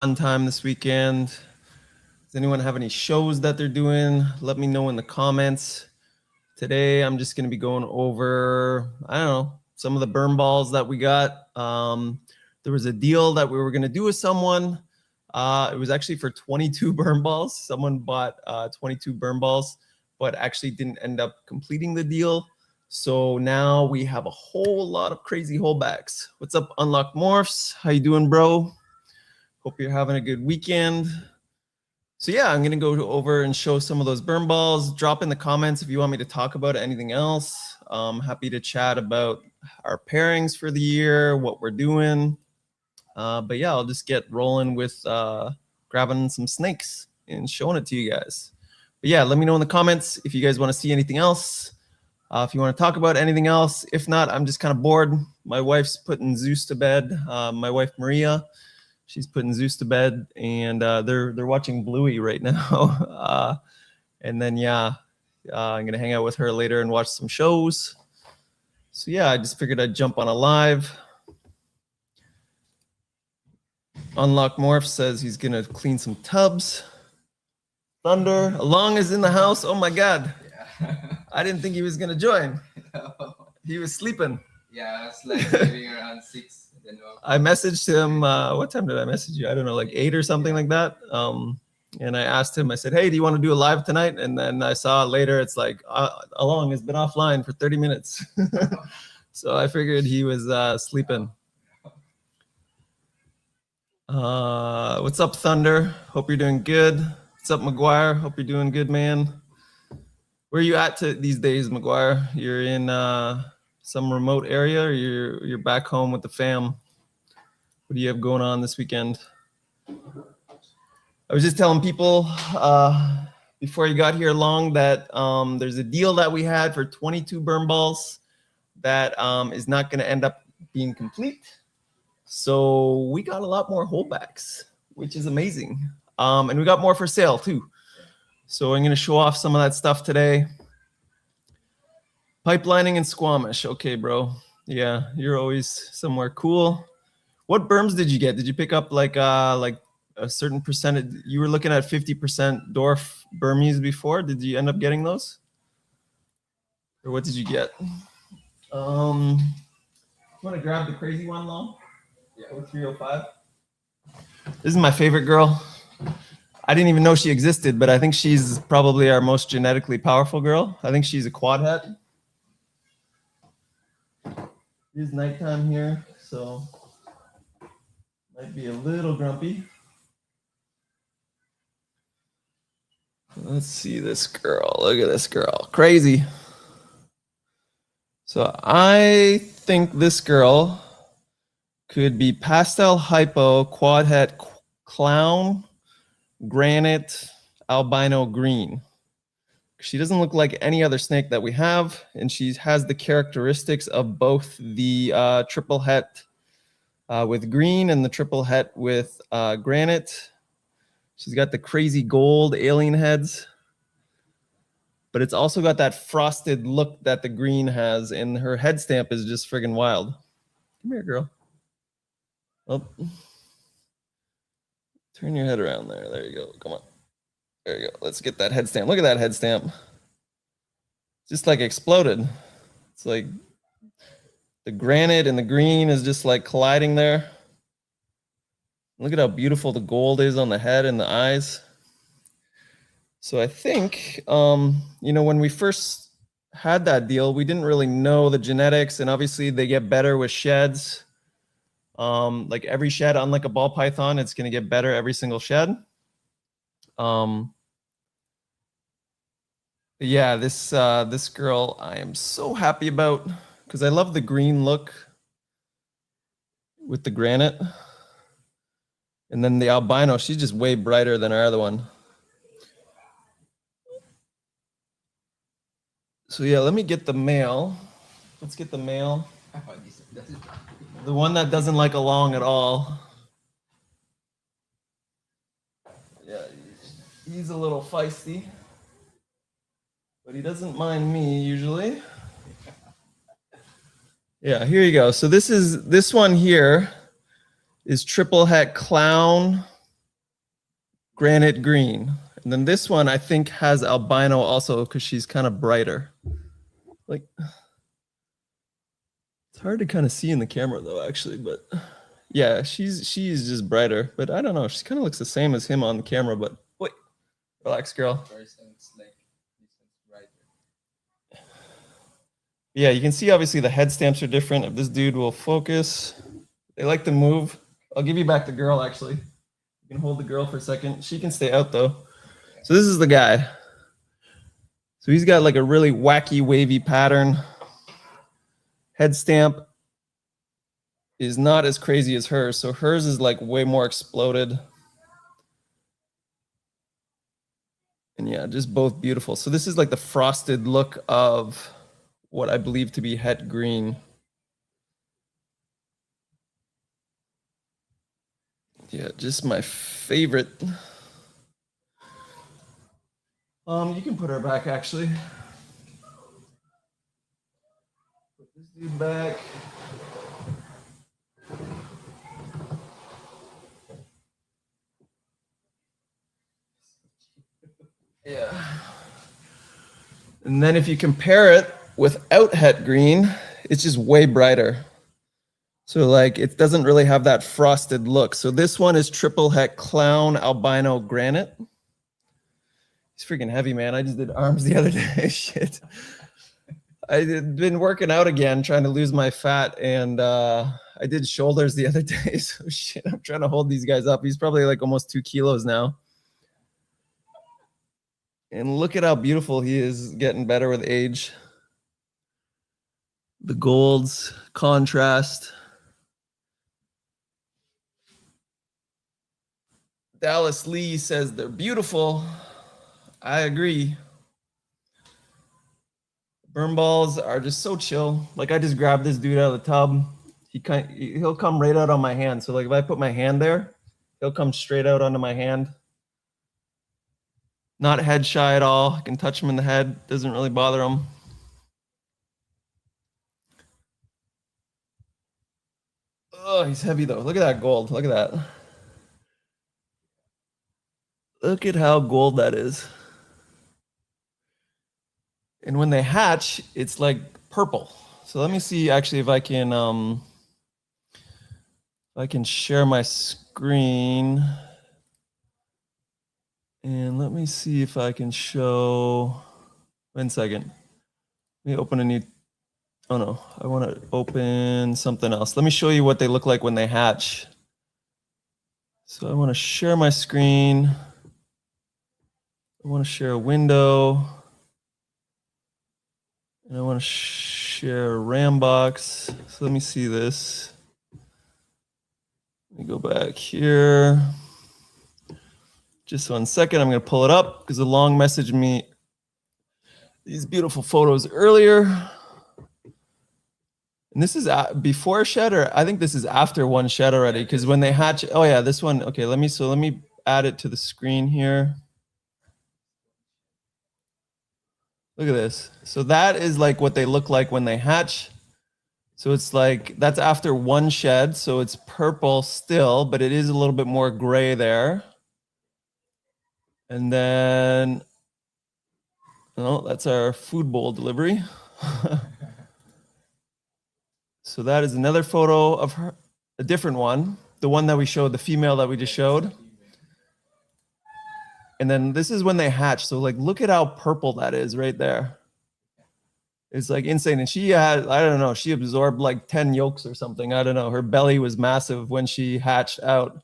fun time this weekend? Does anyone have any shows that they're doing? Let me know in the comments. Today, I'm just going to be going over, I don't know, some of the Burmballs that we got. There was a deal that we were going to do with someone. It was actually for 22 Burmballs. Someone bought 22 Burmballs, but actually didn't end up completing the deal. So now we have a whole lot of crazy holdbacks. What's up, Unlocked Morphs? How you doing, bro? Hope you're having a good weekend. So yeah, I'm gonna go over and show some of those Burmballs. Drop in the comments if you want me to talk about anything else. Happy to chat about our pairings for the year, what we're doing. But yeah, I'll just get rolling with grabbing some snakes and showing it to you guys. But yeah, let me know in the comments if you guys want to see anything else. If you want to talk about anything else. If not, I'm just kind of bored. My wife's putting Zeus to bed. My wife, Maria, she's putting Zeus to bed, and they're watching Bluey right now. And then, yeah, I'm going to hang out with her later and watch some shows. So, yeah, I just figured I'd jump on a live. Unlock Morph says he's going to clean some tubs. Thunder, Along is in the house. Oh, my God. Yeah. I didn't think he was going to join. No. He was sleeping. Yeah, it's like maybe around 6. Then I messaged him. What time did I message you? I don't know, like 8 or something like that. And I asked him, I said, hey, do you want to do a live tonight? And then I saw later, it's like, Along has been offline for 30 minutes. So I figured he was sleeping. What's up, Thunder? Hope you're doing good. What's up, McGuire? Hope you're doing good, man. Where are you at these days, McGuire? You're in some remote area, or you're back home with the fam? What do you have going on this weekend? I was just telling people before you got here long that there's a deal that we had for 22 Burmballs that is not going to end up being complete. So we got a lot more holdbacks, which is amazing. And we got more for sale too. So I'm going to show off some of that stuff today. Pipelining and Squamish. Okay, bro. Yeah, you're always somewhere cool. What berms did you get? Did you pick up like a certain percentage? You were looking at 50% dwarf Burmese before. Did you end up getting those? Or what did you get? You want to grab the crazy one, Long? Yeah, 0305. This is my favorite girl. I didn't even know she existed, but I think she's probably our most genetically powerful girl. I think she's a quad het. It is nighttime here, so might be a little grumpy. Let's see this girl. Look at this girl. Crazy. So I think this girl could be pastel hypo, quad het, clown, granite, albino green. She doesn't look like any other snake that we have, and she has the characteristics of both the triple het with green and the triple het with granite. She's got the crazy gold alien heads, but it's also got that frosted look that the green has, and her head stamp is just friggin' wild. Come here, girl. Oh. Turn your head around there. There you go. Come on. There you go. Let's get that head stamp. Look at that head stamp. Just like exploded. It's like the granite and the green is just like colliding there. Look at how beautiful the gold is on the head and the eyes. So I think, when we first had that deal, we didn't really know the genetics, and obviously they get better with sheds. Like every shed, unlike a ball python, it's going to get better every single shed. Yeah, this girl I am so happy about because I love the green look with the granite. And then the albino, she's just way brighter than our other one. So yeah, let me get the male. Let's get the male. The one that doesn't like Along at all. Yeah, he's a little feisty, but he doesn't mind me usually. Yeah, here you go. So this one here is triple het clown granite green. And then this one I think has albino also because she's kind of brighter. Like, it's hard to kind of see in the camera though, actually, but yeah, she's just brighter. But I don't know, she kind of looks the same as him on the camera. But wait, relax, girl. Person, it's like this one's brighter. Yeah, you can see obviously the head stamps are different. If this dude will focus, they like to move. I'll give you back the girl actually. You can hold the girl for a second. She can stay out though. So this is the guy. So he's got like a really wacky, wavy pattern. Head stamp is not as crazy as hers. So hers is like way more exploded. And yeah, just both beautiful. So this is like the frosted look of what I believe to be het green. Yeah, just my favorite. You can put her back actually. Put this dude back. Yeah. And then if you compare it without het green, it's just way brighter. So like it doesn't really have that frosted look. So this one is triple het clown albino granite. He's freaking heavy, man. I just did arms the other day. Shit. I've been working out again, trying to lose my fat, and I did shoulders the other day. So shit, I'm trying to hold these guys up. He's probably like almost 2 kilos now. And look at how beautiful he is, getting better with age. The golds, contrast. Dallas Lee says they're beautiful. I agree. Burmballs are just so chill. Like I just grabbed this dude out of the tub. He'll come right out on my hand. So like if I put my hand there, he'll come straight out onto my hand. Not head shy at all. I can touch him in the head. Doesn't really bother him. Oh, he's heavy though. Look at that gold. Look at that. Look at how gold that is. And when they hatch, it's like purple. So let me see actually if I can share my screen. And let me see if I can show. 1 second. Let me open a new. Oh no, I want to open something else. Let me show you what they look like when they hatch. So I want to share my screen. I want to share a window. And I want to share a RAM box. So let me see this. Let me go back here. Just 1 second. I'm going to pull it up because the long messaged me these beautiful photos earlier. And this is before shed, or I think this is after one shed already, because when they hatch, oh yeah, this one. Okay, let me add it to the screen here. Look at this. So that is like what they look like when they hatch. So it's like, that's after one shed. So it's purple still, but it is a little bit more gray there. And then, oh, that's our food bowl delivery. So that is another photo of her, a different one. The one that we showed, the female that we just showed. And then this is when they hatch. So like, look at how purple that is right there. It's like insane. And she had, I don't know, she absorbed like 10 yolks or something. I don't know. Her belly was massive when she hatched out.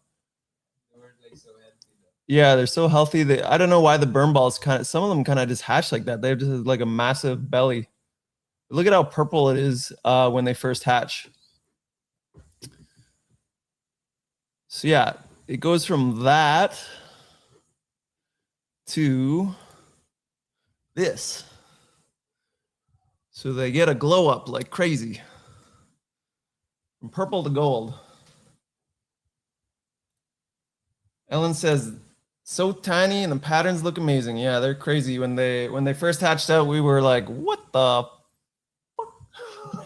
Yeah, they're so healthy. I don't know why the Burmballs some of them kind of just hatch like that. They have just like a massive belly. Look at how purple it is when they first hatch. So yeah, it goes from that to this. So they get a glow up like crazy. From purple to gold. Ellen says, so tiny and the patterns look amazing. Yeah, they're crazy. When they first hatched out, we were like, what the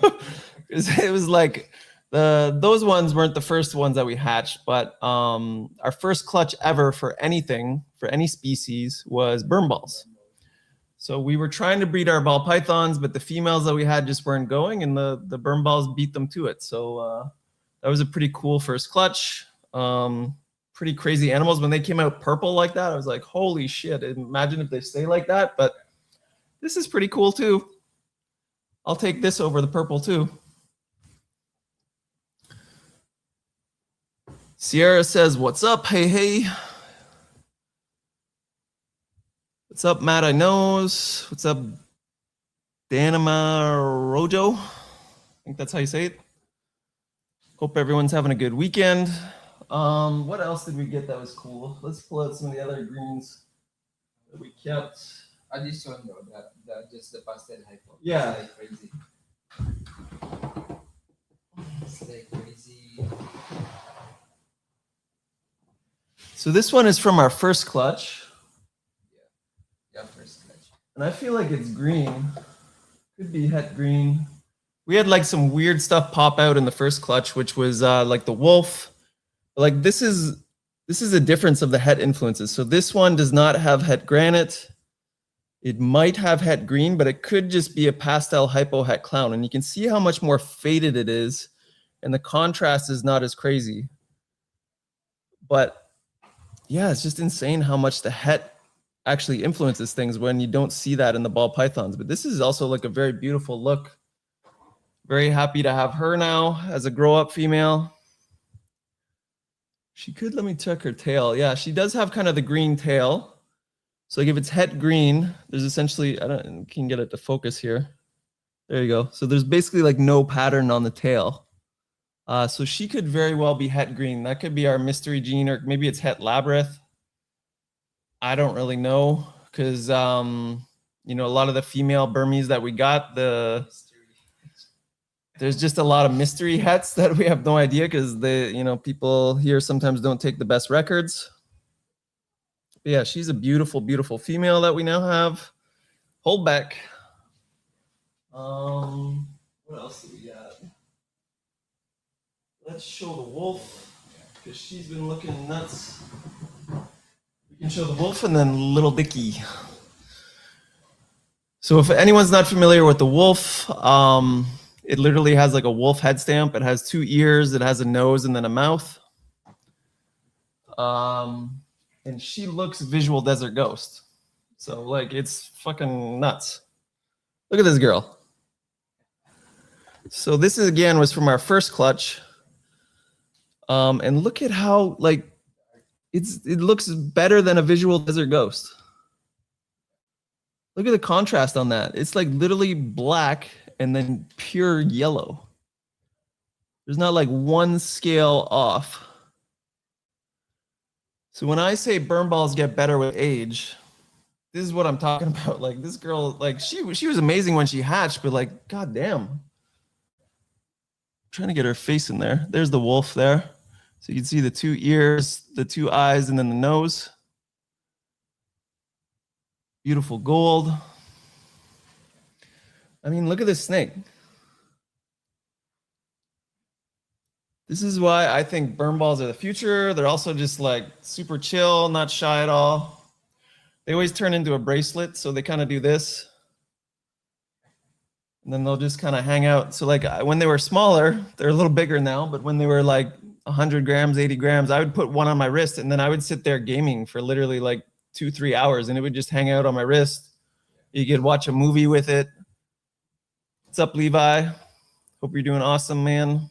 fuck? It was like those ones weren't the first ones that we hatched, but our first clutch ever for anything, for any species, was Burmballs. So we were trying to breed our ball pythons, but the females that we had just weren't going, and the Burmballs beat them to it. So that was a pretty cool first clutch. Pretty crazy animals. When they came out purple like that, I was like, holy shit, imagine if they stay like that. But this is pretty cool too. I'll take this over the purple too. Sierra says, what's up? Hey, hey. What's up, Matt? I knows. What's up, Danima Rojo? I think that's how you say it. Hope everyone's having a good weekend. What else did we get that was cool? Let's pull out some of the other greens that we kept. This one though, that just the pastel hypo. Yeah. It's like crazy. It's like crazy. So this one is from our first clutch. Yeah, first clutch. And I feel like it's green. Could be het green. We had like some weird stuff pop out in the first clutch, which was like the wolf. Like this is a difference of the het influences. So this one does not have het granite. It might have het green, but it could just be a pastel hypo het clown. And you can see how much more faded it is. And the contrast is not as crazy. But yeah, it's just insane how much the het actually influences things when you don't see that in the ball pythons. But this is also like a very beautiful look. Very happy to have her now as a grow-up female. She could let me check her tail. Yeah, she does have kind of the green tail. So like if it's het green, there's essentially, I don't can get it to focus here. There you go. So there's basically like no pattern on the tail. So she could very well be het green. That could be our mystery gene, or maybe it's het labyrinth. I don't really know because you know, a lot of the female Burmese that we got, there's just a lot of mystery hets that we have no idea because people here sometimes don't take the best records. But yeah, she's a beautiful, beautiful female that we now have. Hold back. What else do we got? Let's show the wolf because she's been looking nuts. We can show the wolf and then little Dicky. So if anyone's not familiar with the wolf, it literally has like a wolf head stamp. It has 2 ears, it has a nose, and then a mouth. And she looks visual desert ghost. So like it's fucking nuts. Look at this girl. So this is again was from our first clutch. And look at how like it looks better than a visual desert ghost. Look at the contrast on that. It's like literally black and then pure yellow. There's not like one scale off. So when I say Burmballs get better with age, this is what I'm talking about. Like this girl, like she was amazing when she hatched, but like, goddamn. I'm trying to get her face in there. There's the wolf there. So you can see the 2 ears, the 2 eyes, and then the nose. Beautiful gold. I mean, look at this snake. This is why I think Burmballs are the future. They're also just like super chill, not shy at all. They always turn into a bracelet, so they kind of do this. And then they'll just kind of hang out. So like when they were smaller, they're a little bigger now, but when they were like 100 grams, 80 grams, I would put one on my wrist and then I would sit there gaming for literally like 2-3 hours and it would just hang out on my wrist. You could watch a movie with it. What's up, Levi? Hope you're doing awesome, man.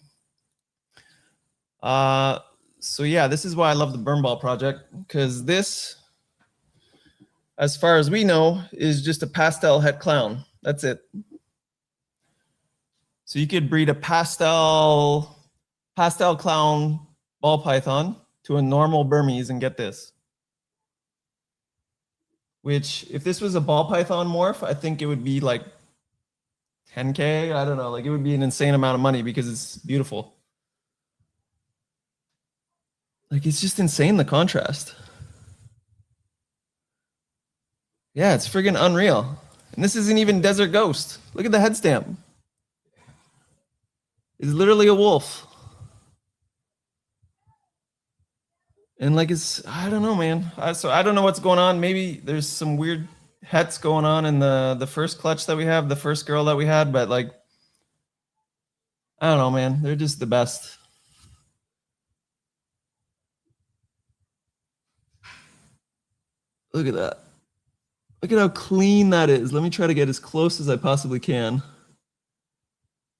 So yeah, this is why I love the Burmball project, because this, as far as we know, is just a pastel het clown. That's it. So you could breed a pastel clown ball python to a normal Burmese and get this. Which, if this was a ball python morph, I think it would be like 10K. I don't know. Like it would be an insane amount of money because it's beautiful. Like it's just insane, the contrast. Yeah, it's friggin' unreal. And this isn't even Desert Ghost. Look at the head stamp. It's literally a wolf. And like I don't know, man. So I don't know what's going on. Maybe there's some weird hets going on in the first clutch that we have, the first girl that we had, but like I don't know, man. They're just the best. Look at that. Look at how clean that is. Let me try to get as close as I possibly can.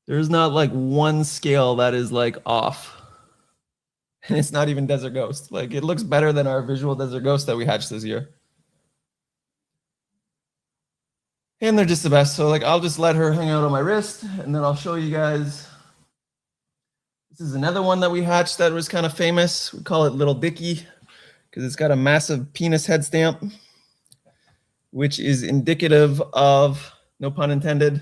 There's not like one scale that is like off. And it's not even Desert Ghost. Like it looks better than our visual Desert Ghost that we hatched this year. And they're just the best. So like I'll just let her hang out on my wrist and then I'll show you guys. This is another one that we hatched that was kind of famous. We call it Little Dicky because it's got a massive penis head stamp, which is indicative of, no pun intended,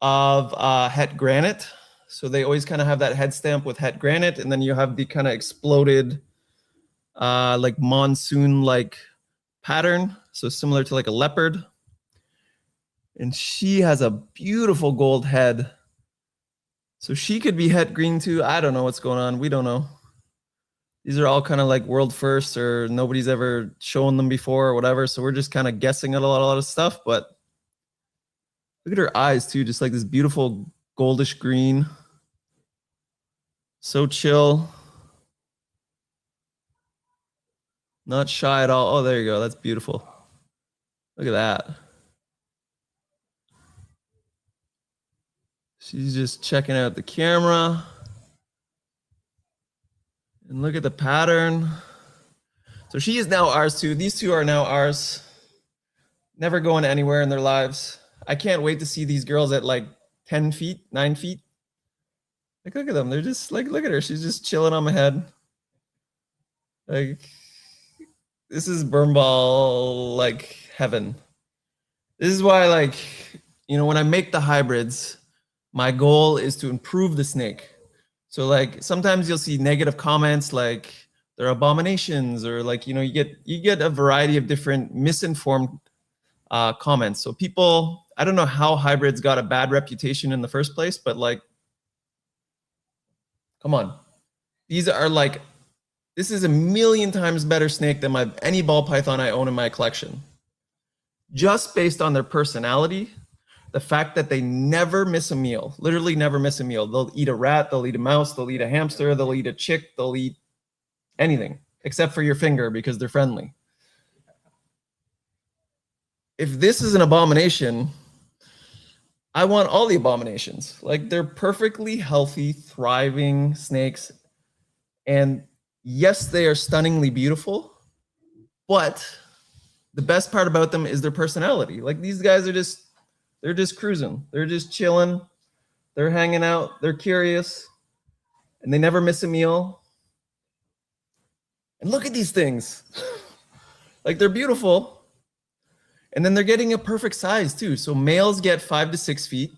of het granite. So they always kind of have that head stamp with het granite, and then you have the kind of exploded like monsoon-like pattern. So similar to like a leopard. And she has a beautiful gold head. So she could be het green too. I don't know what's going on. We don't know. These are all kind of like world firsts, or nobody's ever shown them before or whatever. So we're just kind of guessing at a lot of stuff. But look at her eyes too, just like this beautiful goldish green. So chill. Not shy at all. Oh, there you go. That's beautiful. Look at that. She's just checking out the camera. And look at the pattern. So she is now ours too. These two are now ours. Never going anywhere in their lives. I can't wait to see these girls at like 10 feet, 9 feet. Like, look at them. They're just like, look at her. She's just chilling on my head. Like, this is Burmball, like heaven. This is why, like, you know, when I make the hybrids, my goal is to improve the snake. So like sometimes you'll see negative comments like they're abominations, or like, you know, you get a variety of different misinformed comments. So people, I don't know how hybrids got a bad reputation in the first place, but like, come on. These are like, this is a million times better snake than any ball python I own in my collection. Just based on their personality, the fact that they never miss a meal, literally never miss a meal. They'll eat a rat, they'll eat a mouse, they'll eat a hamster, they'll eat a chick, they'll eat anything except for your finger because they're friendly. If this is an abomination, I want all the abominations. Like, they're perfectly healthy, thriving snakes. And yes, they are stunningly beautiful, but the best part about them is their personality. Like, these guys are they're just cruising. They're just chilling. They're hanging out. They're curious. And they never miss a meal. And look at these things. Like, they're beautiful. And then they're getting a perfect size too. So males get 5 to 6 feet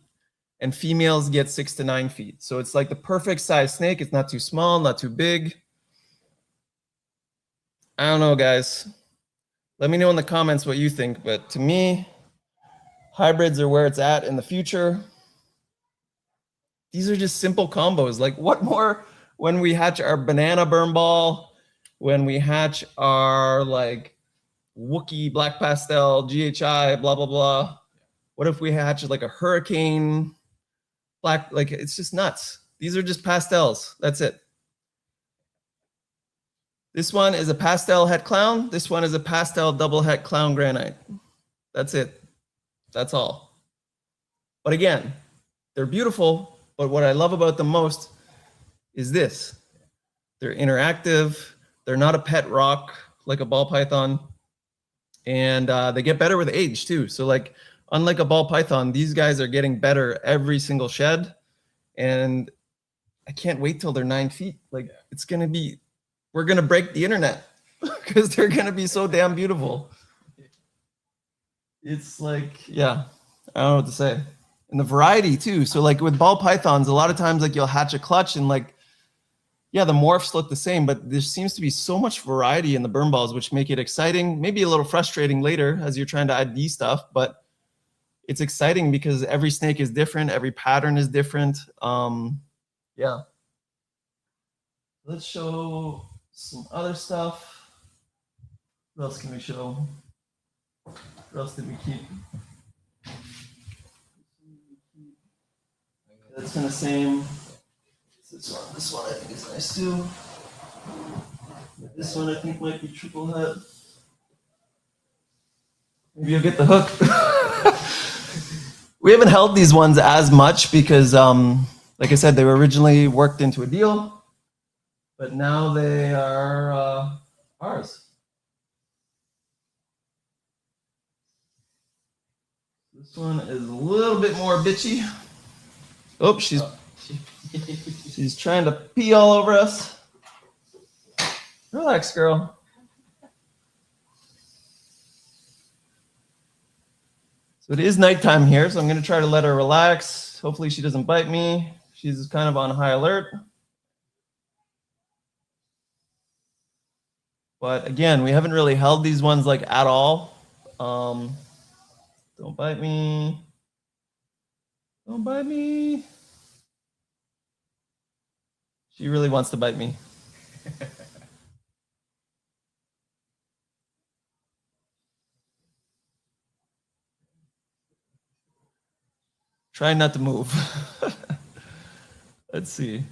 and females get 6 to 9 feet. So it's like the perfect size snake. It's not too small, not too big. I don't know, guys. Let me know in the comments what you think. But to me, hybrids are where it's at in the future. These are just simple combos. Like, what more when we hatch our banana Burmball, when we hatch our like Wookiee black pastel, GHI, blah, blah, blah. What if we hatch like a hurricane black? Like, it's just nuts. These are just pastels. That's it. This one is a pastel het clown. This one is a pastel double het clown granite. That's it. That's all. But again, they're beautiful. But what I love about them most is this. They're interactive. They're not a pet rock like a ball python. And they get better with age too. So like, unlike a ball python, these guys are getting better every single shed. And I can't wait till they're 9 feet. Like, it's going to be, we're going to break the internet because they're going to be so damn beautiful. It's like, yeah, I don't know what to say. And the variety too. So like with ball pythons, a lot of times like you'll hatch a clutch and like, yeah, the morphs look the same, but there seems to be so much variety in the Burmballs, which make it exciting, maybe a little frustrating later as you're trying to ID stuff, but it's exciting because every snake is different. Every pattern is different. Yeah. Let's show some other stuff. What else can we show? What else did we keep? That's kind of same. This one I think is nice too. This one I think might be triple head. Maybe you'll get the hook. We haven't held these ones as much because, like I said, they were originally worked into a deal, but now they are ours. This one is a little bit more bitchy. Oh, she's trying to pee all over us. Relax, girl. So it is nighttime here, so I'm going to try to let her relax. Hopefully she doesn't bite me. She's kind of on high alert. But again, we haven't really held these ones like at all. Don't bite me. Don't bite me. She really wants to bite me. Try not to move. Let's see.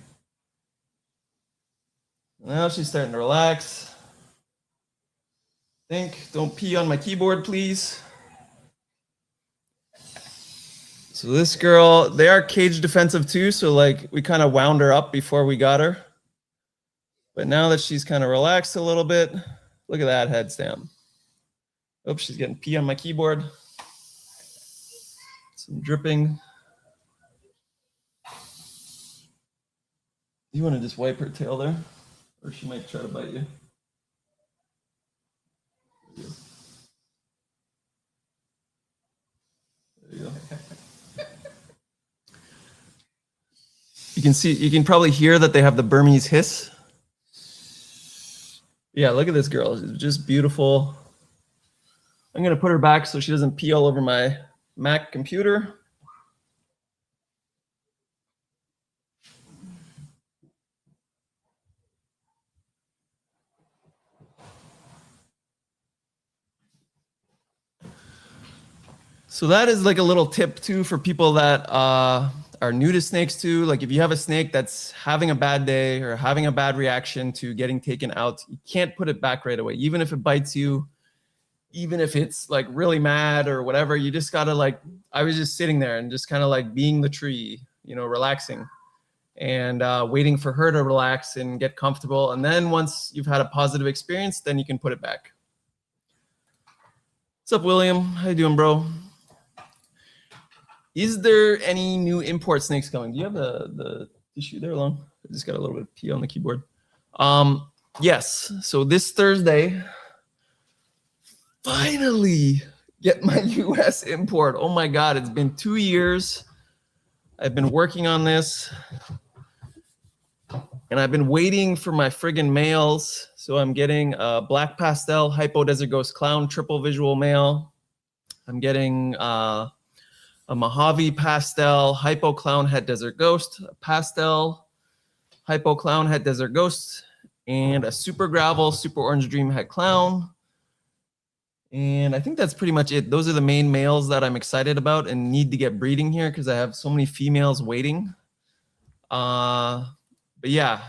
Now she's starting to relax. Don't pee on my keyboard, please. So this girl, they are cage defensive too. So like we kind of wound her up before we got her. But now that she's kind of relaxed a little bit, look at that head stamp. Oops, she's getting pee on my keyboard. Some dripping. You want to just wipe her tail there? Or she might try to bite you. There you go. You can probably hear that they have the Burmese hiss. Yeah, look at this girl. She's just beautiful. I'm going to put her back so she doesn't pee all over my Mac computer. So that is like a little tip too for people that are new to snakes too. Like if you have a snake that's having a bad day or having a bad reaction to getting taken out, you can't put it back right away. Even if it bites you, even if it's like really mad or whatever, you just gotta like, I was just sitting there and just kind of like being the tree, you know, relaxing and waiting for her to relax and get comfortable. And then once you've had a positive experience, then you can put it back. What's up, William? How you doing, bro? Is there any new import snakes coming? Do you have the tissue there, Long? I just got a little bit of pee on the keyboard. Yes. So this Thursday, finally get my US import. Oh my God, it's been 2 years. I've been working on this. And I've been waiting for my friggin' males. So I'm getting a black pastel Hypo Desert Ghost Clown triple visual male. I'm getting a Mojave pastel Hypo Clown Head Desert Ghost, a pastel Hypo Clown Head Desert Ghost, and a super gravel Super Orange Dream Head Clown. And I think that's pretty much it. Those are the main males that I'm excited about and need to get breeding here because I have so many females waiting. But yeah,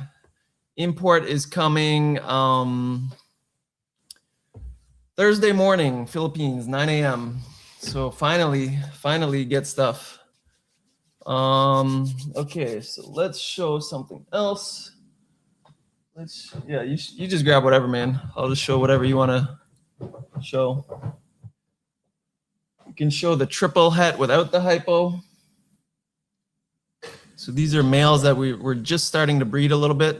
import is coming Thursday morning, Philippines, 9 a.m. So finally get stuff. Okay, so let's show something else. You just grab whatever, man. I'll just show whatever you want to show. You can show the triple het without the hypo. So these are males that we're just starting to breed a little bit.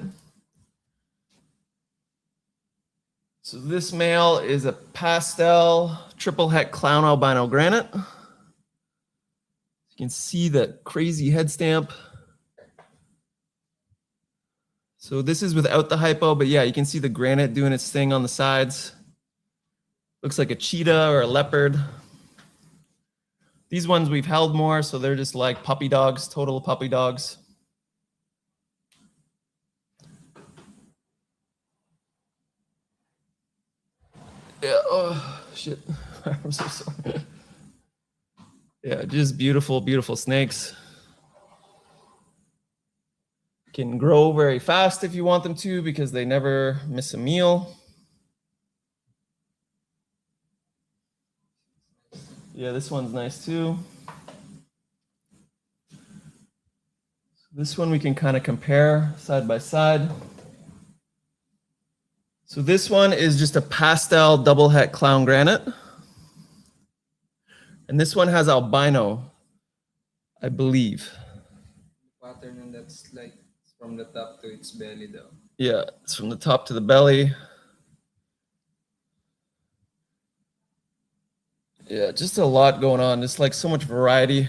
So this male is a pastel triple het clown albino granite. You can see the crazy head stamp. So this is without the hypo, but yeah, you can see the granite doing its thing on the sides. Looks like a cheetah or a leopard. These ones we've held more, so they're just like puppy dogs, total puppy dogs. shit. I'm so sorry. Yeah, just beautiful, beautiful snakes. Can grow very fast if you want them to because they never miss a meal. Yeah, this one's nice too. This one we can kind of compare side by side. So this one is just a pastel double het clown granite. And this one has albino, I believe. The pattern and that's like from the top to its belly though. Yeah, it's from the top to the belly. Yeah, just a lot going on. Just like so much variety.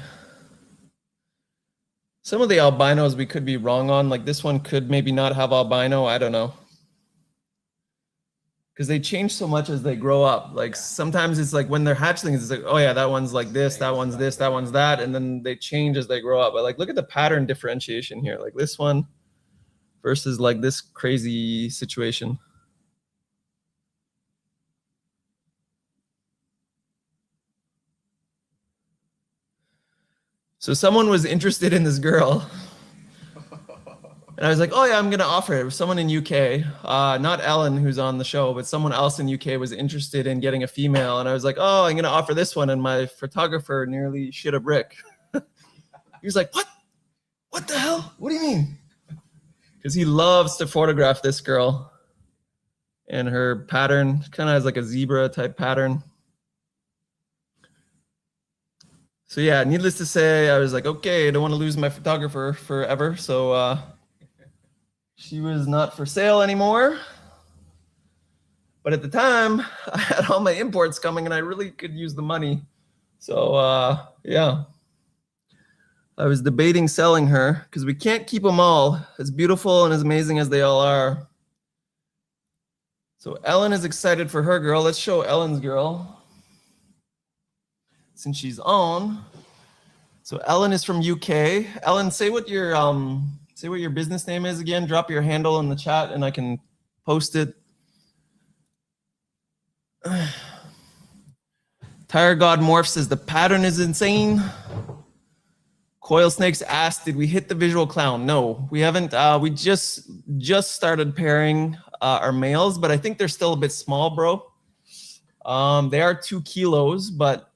Some of the albinos we could be wrong on. Like this one could maybe not have albino. I don't know. Because they change so much as they grow up. Like sometimes it's like when they're hatchlings, it's like, oh yeah, that one's like this, that one's this, that one's that. And then they change as they grow up. But like, look at the pattern differentiation here. Like this one versus like this crazy situation. So someone was interested in this girl. And I was like, oh yeah, I'm gonna offer it. It was someone in UK, not Ellen who's on the show, but someone else in UK was interested in getting a female. And I was like, oh, I'm gonna offer this one. And my photographer nearly shit a brick. He was like, what? What the hell? What do you mean? Because he loves to photograph this girl. And her pattern kind of has like a zebra type pattern. So yeah, needless to say, I was like, okay, I don't want to lose my photographer forever. So she was not for sale anymore. But at the time, I had all my imports coming and I really could use the money. So yeah, I was debating selling her because we can't keep them all as beautiful and as amazing as they all are. So Ellen is excited for her girl. Let's show Ellen's girl since she's on. So Ellen is from UK. Ellen, say what your business name is again. Drop your handle in the chat and I can post it. Tire God Morph says the pattern is insane. Coil Snakes asked, did we hit the visual clown? No, we haven't. We just started pairing our males, but I think they're still a bit small, bro. They are 2 kilos, but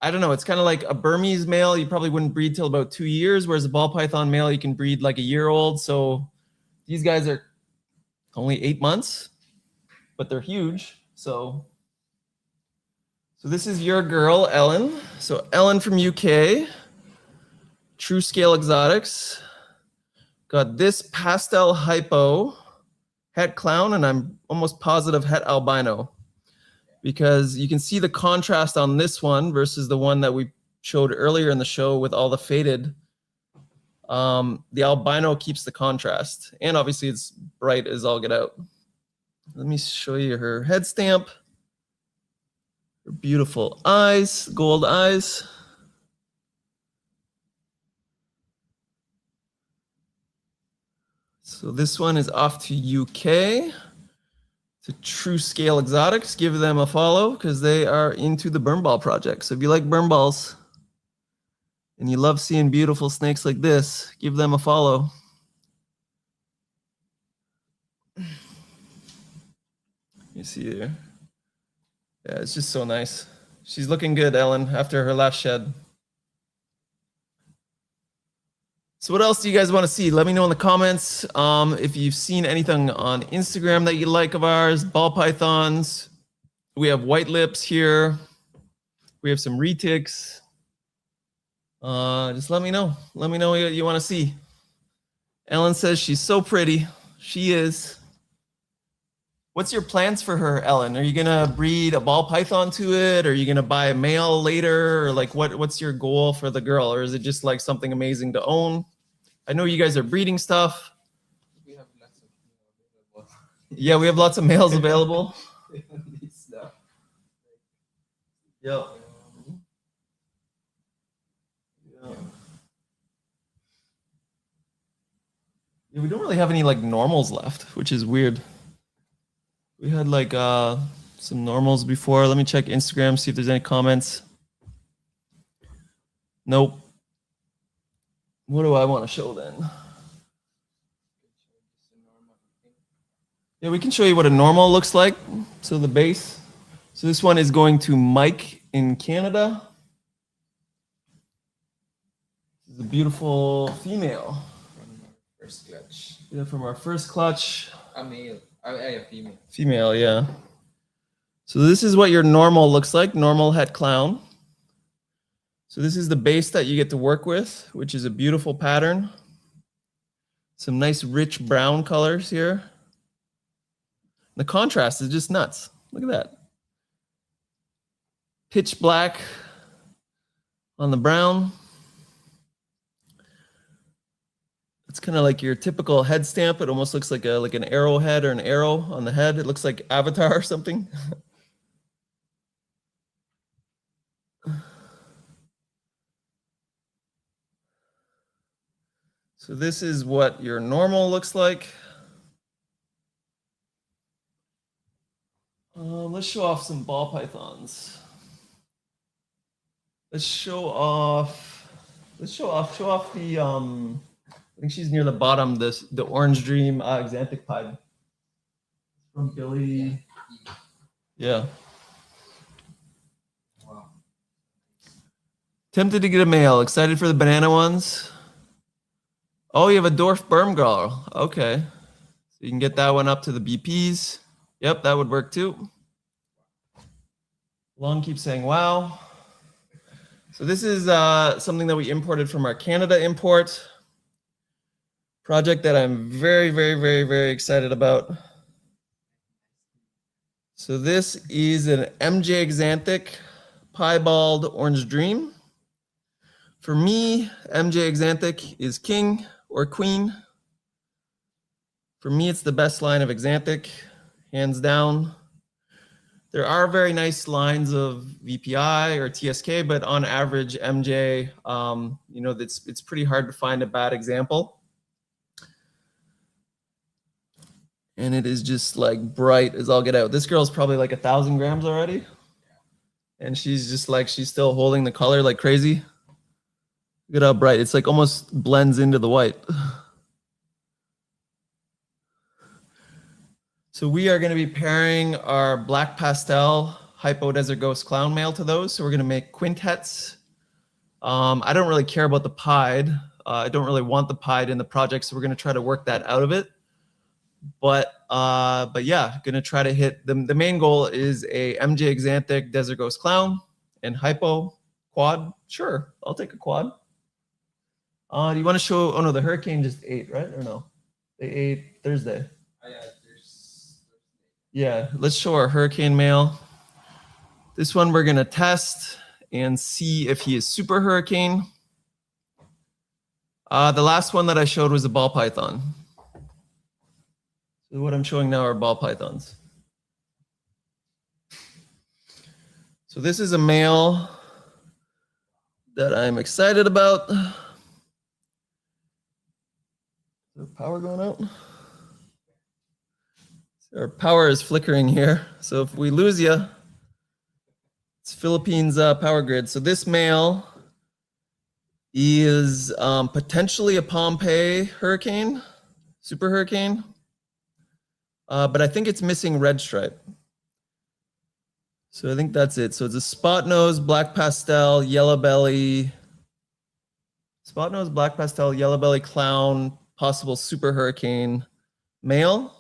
I don't know. It's kind of like a Burmese male. You probably wouldn't breed till about 2 years, whereas a ball python male, you can breed like a year old. So these guys are only 8 months, but they're huge. So this is your girl, Ellen. So Ellen from UK, True Scale Exotics. Got this pastel hypo, het clown, and I'm almost positive het albino. Because you can see the contrast on this one versus the one that we showed earlier in the show with all the faded. The albino keeps the contrast. And obviously it's bright as all get out. Let me show you her head stamp. Her beautiful eyes, gold eyes. So this one is off to UK. To True Scale Exotics, give them a follow because they are into the Burmball project. So if you like Burmballs and you love seeing beautiful snakes like this, give them a follow. You see there. Yeah, it's just so nice. She's looking good, Ellen, after her last shed. So what else do you guys want to see? Let me know in the comments. If you've seen anything on Instagram that you like of ours, ball pythons. We have white lips here. We have some retics. Just let me know. Let me know what you want to see. Ellen says she's so pretty. She is. What's your plans for her, Ellen? Are you gonna breed a ball python to it? Or are you gonna buy a male later? Or like what's your goal for the girl? Or is it just like something amazing to own? I know you guys are breeding stuff. We have lots of available. Yeah, we have lots of males available. Yeah. Yeah, we don't really have any like normals left, which is weird. We had like some normals before. Let me check Instagram, see if there's any comments. Nope. What do I want to show then? Yeah, we can show you what a normal looks like. So the base. So this one is going to Mike in Canada. This is a beautiful female. From our first clutch. Yeah, from our first clutch. A male. A female. Female, yeah. So this is what your normal looks like, normal het clown. So this is the base that you get to work with, which is a beautiful pattern. Some nice rich brown colors here. The contrast is just nuts. Look at that. Pitch black on the brown. It's kind of like your typical head stamp. It almost looks like an arrowhead or an arrow on the head. It looks like Avatar or something. So this is what your normal looks like. Let's show off some ball pythons. Let's show off the I think she's near the bottom, the Orange Dream Xanthic Pied. From Billy. Yeah. Wow. Tempted to get a male, excited for the banana ones. Oh, you have a dwarf Burmballs. Okay. So you can get that one up to the BPs. Yep, that would work too. Long keeps saying wow. So this is something that we imported from our Canada import project that I'm very, very, very, very excited about. So this is an MJ Xanthic Piebald Orange Dream. For me, MJ Xanthic is king or queen. For me, it's the best line of Xanthic, hands down. There are very nice lines of VPI or TSK, but on average, MJ, you know, it's pretty hard to find a bad example. And it is just like bright as all get out. This girl's probably like 1,000 grams already. And she's just like, she's still holding the color like crazy. Look at how bright. It's like almost blends into the white. So we are going to be pairing our black pastel Hypo Desert Ghost Clown male to those. So we're going to make quintets. I don't really care about the pied. I don't really want the pied in the project. So we're going to try to work that out of it. But yeah, going to try to hit the main goal is a MJ Xanthic Desert Ghost Clown and Hypo quad. Sure, I'll take a quad. Do you want to show? Oh no, the Hurricane just ate, right? Or no? They ate Thursday. Yeah, let's show our Hurricane male. This one we're gonna test and see if he is super Hurricane. The last one that I showed was a ball python. So what I'm showing now are ball pythons. So this is a male that I'm excited about. Is there power going out? Our power is flickering here. So if we lose you, it's Philippines power grid. So this male is potentially a Pompeii Hurricane, super Hurricane. But I think it's missing red stripe. So I think that's it. So it's a spot nose, black pastel, yellow belly, spot nose, black pastel, yellow belly clown, possible super Hurricane male.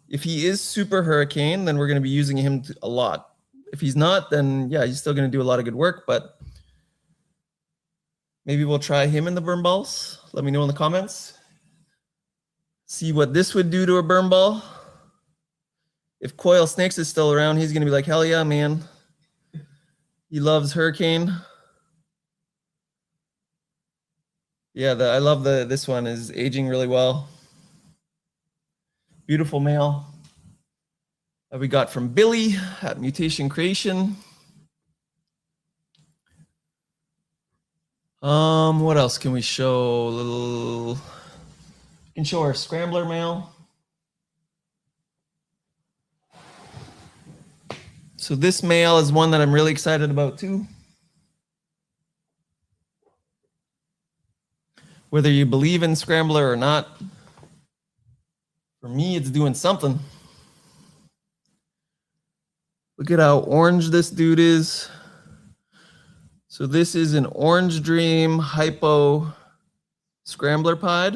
If he is super Hurricane, then we're going to be using him a lot. If he's not, then yeah, he's still going to do a lot of good work, but maybe we'll try him in the Burmballs. Let me know in the comments. See what this would do to a Burmball. If Coil Snakes is still around, he's going to be like, hell yeah, man. He loves Hurricane. Yeah, I love this one is aging really well. Beautiful male that we got from Billy at Mutation Creation. What else can we show? We can show our Scrambler male. So this male is one that I'm really excited about too. Whether you believe in Scrambler or not, for me, it's doing something. Look at how orange this dude is. So this is an Orange Dream Hypo Scrambler Pied.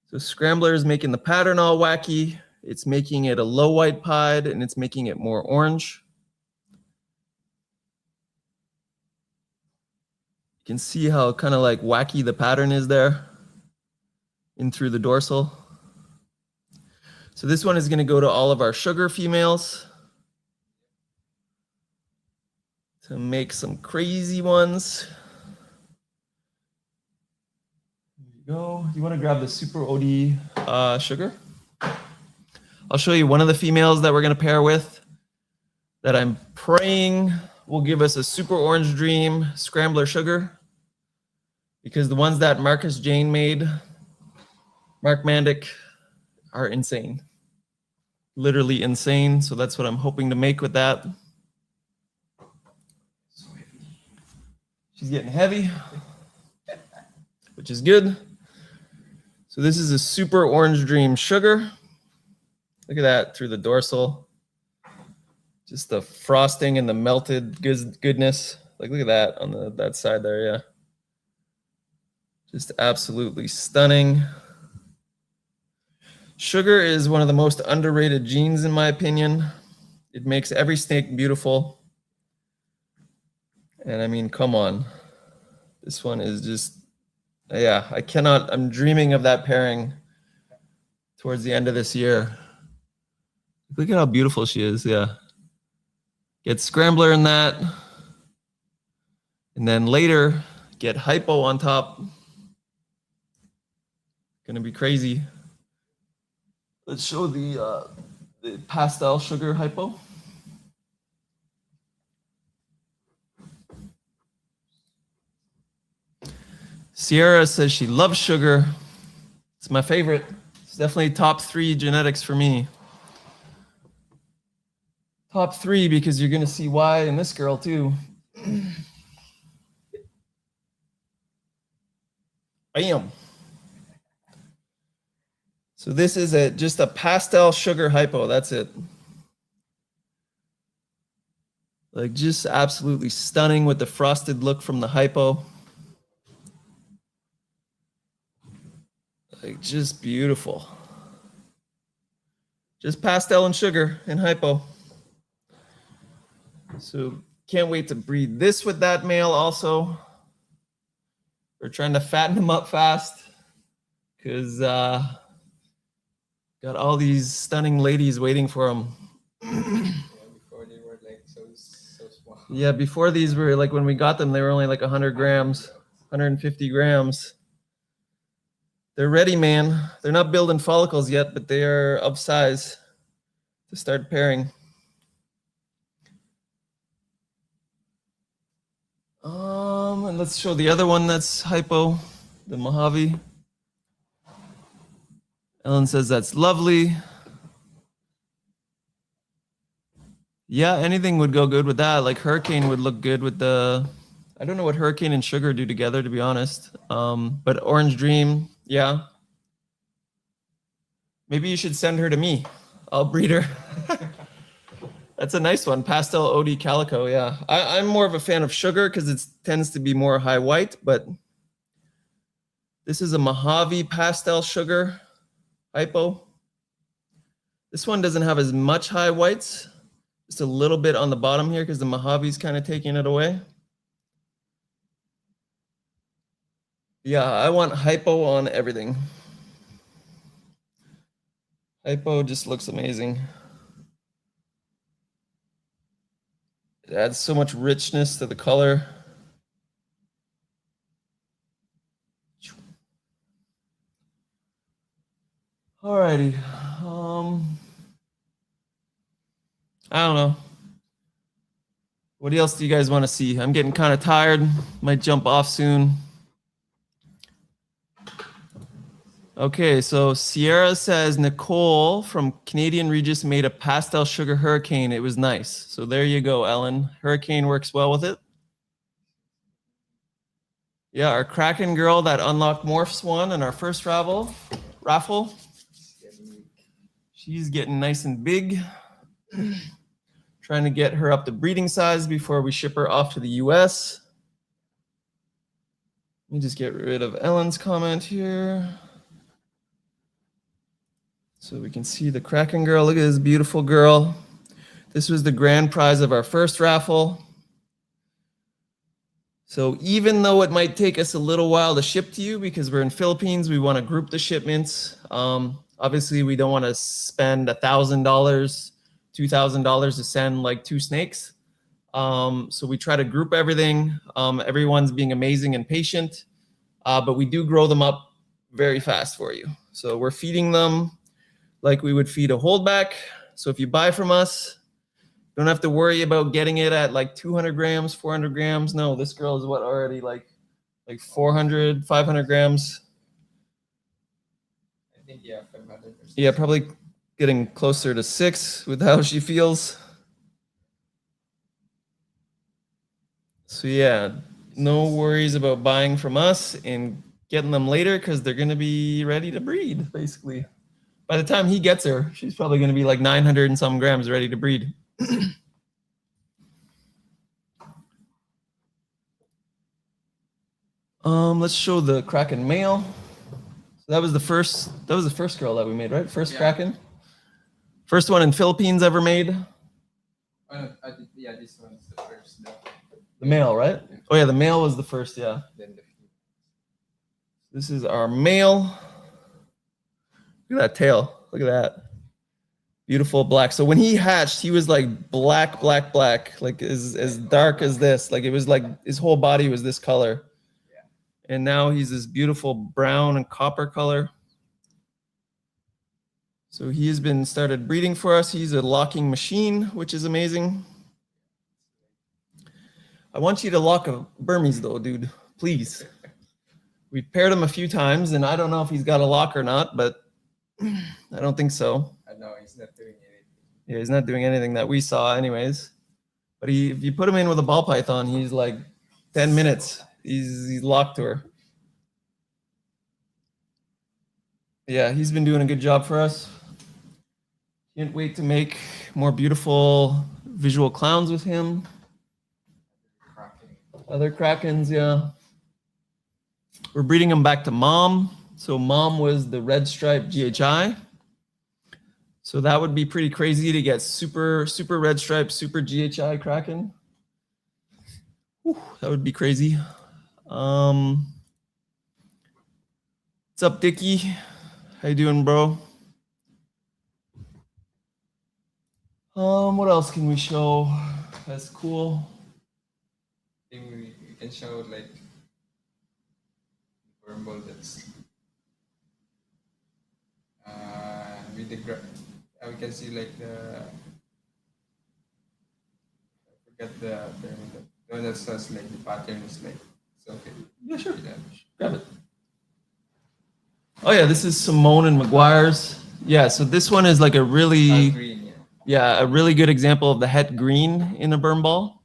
So Scrambler is making the pattern all wacky. It's making it a low white pied, and it's making it more orange. You can see how kind of like wacky the pattern is there in through the dorsal. So this one is going to go to all of our sugar females to make some crazy ones. There you go. You want to grab the Super OD sugar? I'll show you one of the females that we're going to pair with that I'm praying will give us a Super Orange Dream Scrambler sugar, because the ones that Marcus Jane made, Mark Mandic, are insane. Literally insane. So that's what I'm hoping to make with that. She's getting heavy, which is good. So this is a Super Orange Dream sugar. Look at that through the dorsal. Just the frosting and the melted goodness. Like, look at that on that side there, yeah. Just absolutely stunning. Sugar is one of the most underrated genes, in my opinion. It makes every snake beautiful. And I mean, come on. This one is just, yeah, I'm dreaming of that pairing towards the end of this year. Look at how beautiful she is, yeah. Get Scrambler in that. And then later, get Hypo on top. Gonna be crazy. Let's show the pastel sugar Hypo. Sierra says she loves sugar. It's my favorite. It's definitely top 3 genetics for me. Top 3 because you're going to see why in this girl too. Bam. So this is just a pastel sugar Hypo. That's it. Like, just absolutely stunning with the frosted look from the Hypo. Like, just beautiful. Just pastel and sugar and Hypo. So can't wait to breed this with that male also. We're trying to fatten him up fast because got all these stunning ladies waiting for him. Before they were like so small. Yeah, before these were like, when we got them, they were only like 100 grams, 150 grams. They're ready, man. They're not building follicles yet, but they are of size to start pairing. And let's show the other one that's Hypo, the Mojave. Ellen says that's lovely. Yeah, anything would go good with that. Like Hurricane would look good with the, I don't know what Hurricane and Sugar do together, to be honest. But Orange Dream, yeah. Maybe you should send her to me. I'll breed her. That's a nice one. Pastel OD Calico, yeah. I'm more of a fan of Sugar because it tends to be more high white, but this is a Mojave Pastel Sugar Hypo. This one doesn't have as much high whites, just a little bit on the bottom here because the Mojave's kind of taking it away. Yeah, I want Hypo on everything. Hypo just looks amazing. It adds so much richness to the color. Alrighty. I don't know. What else do you guys want to see? I'm getting kind of tired. Might jump off soon. Okay, so Sierra says Nicole from Canadian Regis made a pastel sugar hurricane. It was nice. So there you go, Ellen. Hurricane works well with it. Yeah, our Kraken girl that unlocked Morphs one in our first raffle. She's getting nice and big. Trying to get her up to breeding size before we ship her off to the US. Let me just get rid of Ellen's comment here. So we can see the Kraken girl. Look at this beautiful girl. This was the grand prize of our first raffle. So even though it might take us a little while to ship to you because we're in Philippines, we want to group the shipments. Obviously, we don't want to spend $1,000, $2,000 to send like 2 snakes. So we try to group everything. Everyone's being amazing and patient, but we do grow them up very fast for you. So we're feeding them like we would feed a holdback. So if you buy from us, don't have to worry about getting it at like 200 grams, 400 grams. No, this girl is what already like 400, 500 grams. I think, yeah, 500. Yeah, probably getting closer to 6 with how she feels. So yeah, no worries about buying from us and getting them later because they're going to be ready to breed, basically. By the time he gets her, she's probably going to be like 900 and some grams ready to breed. Let's show the Kraken male. So that was the first girl that we made, right? First, yeah. Kraken. First one in Philippines ever made. Yeah, this one's the first. The male, right? Oh yeah, the male was the first, yeah. Then the This is our male. Look at that tail. Look at that. Beautiful black. So when he hatched, he was like black, like as dark as this. Like it was like his whole body was this color. Yeah. And now he's this beautiful brown and copper color. So he has been started breeding for us. He's a locking machine, which is amazing. I want you to lock a Burmese though, dude, please. We paired him a few times and I don't know if he's got a lock or not, but I don't think so. No, he's not doing anything. Yeah, he's not doing anything that we saw anyways. But if you put him in with a ball python, he's like 10 minutes. He's locked to her. Yeah, he's been doing a good job for us. Can't wait to make more beautiful visual clowns with him. Other Krakens, yeah. We're breeding them back to mom. So mom was the red stripe GHI. So that would be pretty crazy to get super red stripe, super GHI Kraken. Whew, that would be crazy. What's up, Dickie? How you doing, bro? What else can we show? That's cool. I think we can show like Burmballs that's with the we can see like the I forget the one that says like the pattern is like so okay. Yeah, sure. Grab it. Oh yeah, this is Simone and McGuire's. Yeah, so this one is like a really green, a really good example of the het green in a Burmball.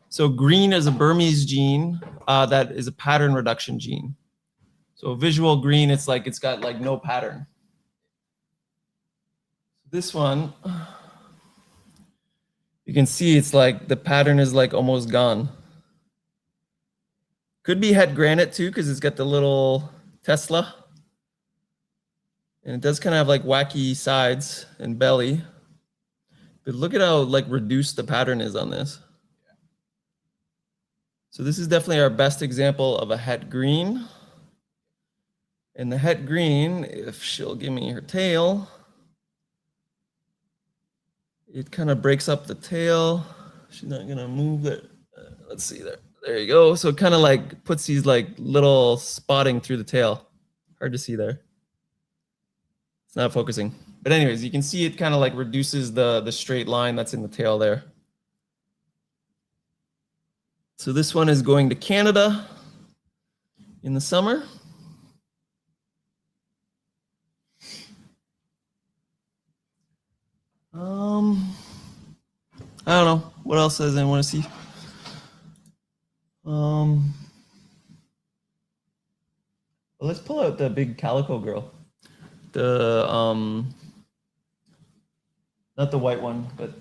So green is a Burmese gene that is a pattern reduction gene. So visual green, it's like it's got like no pattern. This one, you can see it's like the pattern is like almost gone. Could be het granite too, because it's got the little Tesla. And it does kind of have like wacky sides and belly. But look at how like reduced the pattern is on this. So this is definitely our best example of a het green. And the het green, if she'll give me her tail, it kind of breaks up the tail. She's not gonna move it. Let's see there. There you go. So it kind of like puts these like little spotting through the tail. Hard to see there. It's not focusing. But anyways, you can see it kind of like reduces the straight line that's in the tail there. So this one is going to Canada in the summer. I don't know. What else does anyone want to see? Well, let's pull out the big calico girl. The not the white one, but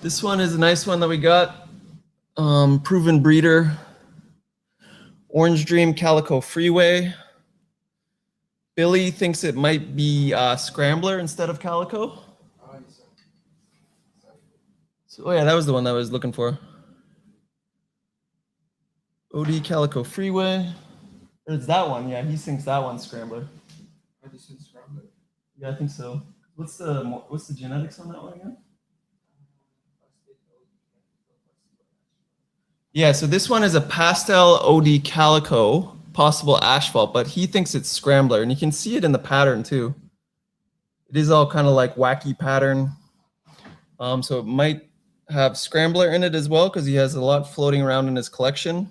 this one is a nice one that we got. Proven breeder. Orange Dream Calico Freeway. Billy thinks it might be Scrambler instead of Calico. So, oh yeah, that was the one that I was looking for. OD Calico Freeway. It's that one, yeah. He thinks that one's Scrambler. Yeah, I think so. What's the genetics on that one again? Yeah, so this one is a pastel OD Calico, possible asphalt, but he thinks it's Scrambler, and you can see it in the pattern too. It is all kind of like wacky pattern. So it might have Scrambler in it as well because he has a lot floating around in his collection.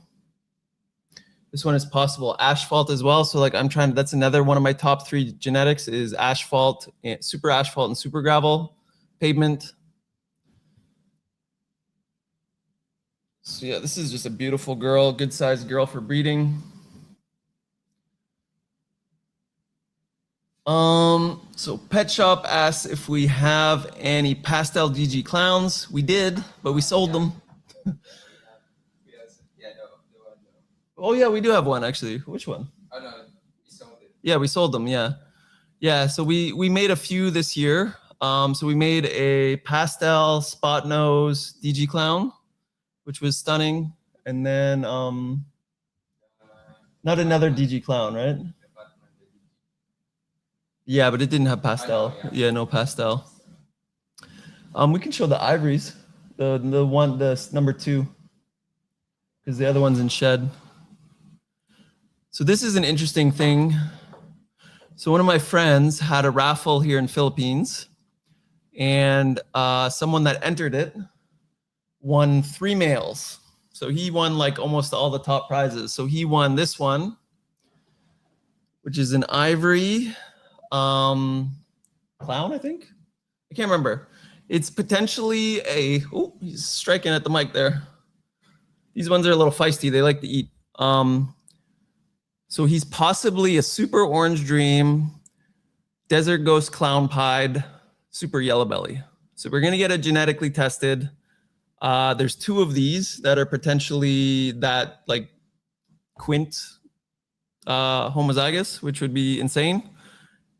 This one is possible asphalt as well. So like that's another one of my top 3 genetics is asphalt, super asphalt and super gravel pavement. So yeah, this is just a beautiful girl, good sized girl for breeding. So Pet Shop asks if we have any pastel DG clowns. We did, but we sold them. Oh yeah, we do have one actually. Which one? Oh no, we sold it. Yeah, we sold them. Yeah, yeah. So we made a few this year. So we made a pastel spot nose DG clown, which was stunning, and then not another DG clown, right? Yeah, but it didn't have pastel. Yeah, no pastel. We can show the ivories, the number 2, because the other one's in shed. So this is an interesting thing. So one of my friends had a raffle here in Philippines, and someone that entered it won 3 males. So he won like almost all the top prizes. So he won this one, which is an ivory clown, I think. I can't remember. It's potentially oh, he's striking at the mic there. These ones are a little feisty. They like to eat. So he's possibly a super orange dream, desert ghost clown pied, super yellow belly. So we're gonna get it genetically tested. There's 2 of these that are potentially that like quint homozygous, which would be insane.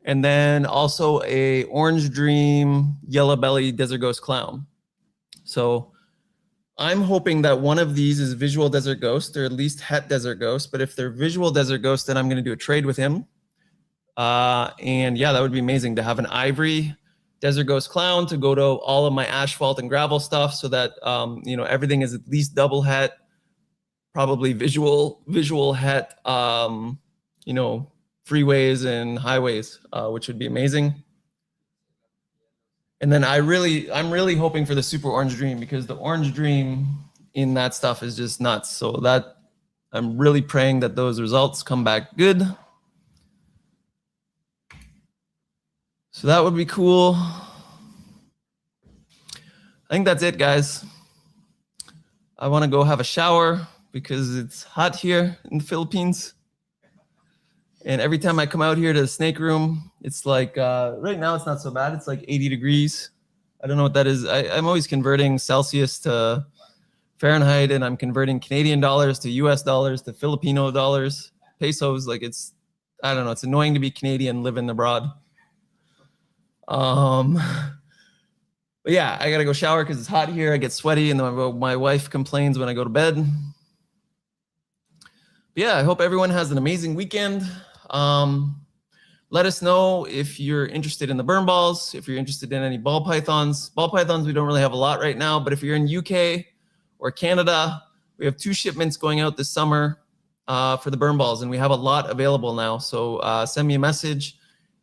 And then also a orange dream, yellow belly, desert ghost clown. So I'm hoping that one of these is visual desert ghost, or at least het desert ghost. But if they're visual desert ghost, then I'm going to do a trade with him. And yeah, that would be amazing to have an ivory desert ghost clown to go to all of my asphalt and gravel stuff, so that you know, everything is at least double het, probably visual het, you know, freeways and highways, which would be amazing. And then I'm really hoping for the super orange dream, because the orange dream in that stuff is just nuts. So that I'm really praying that those results come back good. So that would be cool. I think that's it, guys. I want to go have a shower because it's hot here in the Philippines. And every time I come out here to the snake room, it's like, right now it's not so bad. It's like 80 degrees. I don't know what that is. I'm always converting Celsius to Fahrenheit, and I'm converting Canadian dollars to US dollars to Filipino dollars, pesos. Like I don't know. It's annoying to be Canadian living abroad. But yeah, I gotta go shower because it's hot here. I get sweaty, and then my wife complains when I go to bed. But yeah, I hope everyone has an amazing weekend. Let us know if you're interested in the Burmballs, if you're interested in any ball pythons. Ball pythons, we don't really have a lot right now, but if you're in UK or Canada, we have 2 shipments going out this summer for the Burmballs, and we have a lot available now. So send me a message,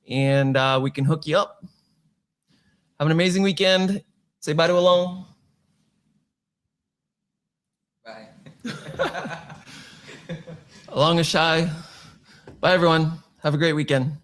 and we can hook you up. Have an amazing weekend. Say bye to Alon. Bye. Along is shy. Bye, everyone. Have a great weekend.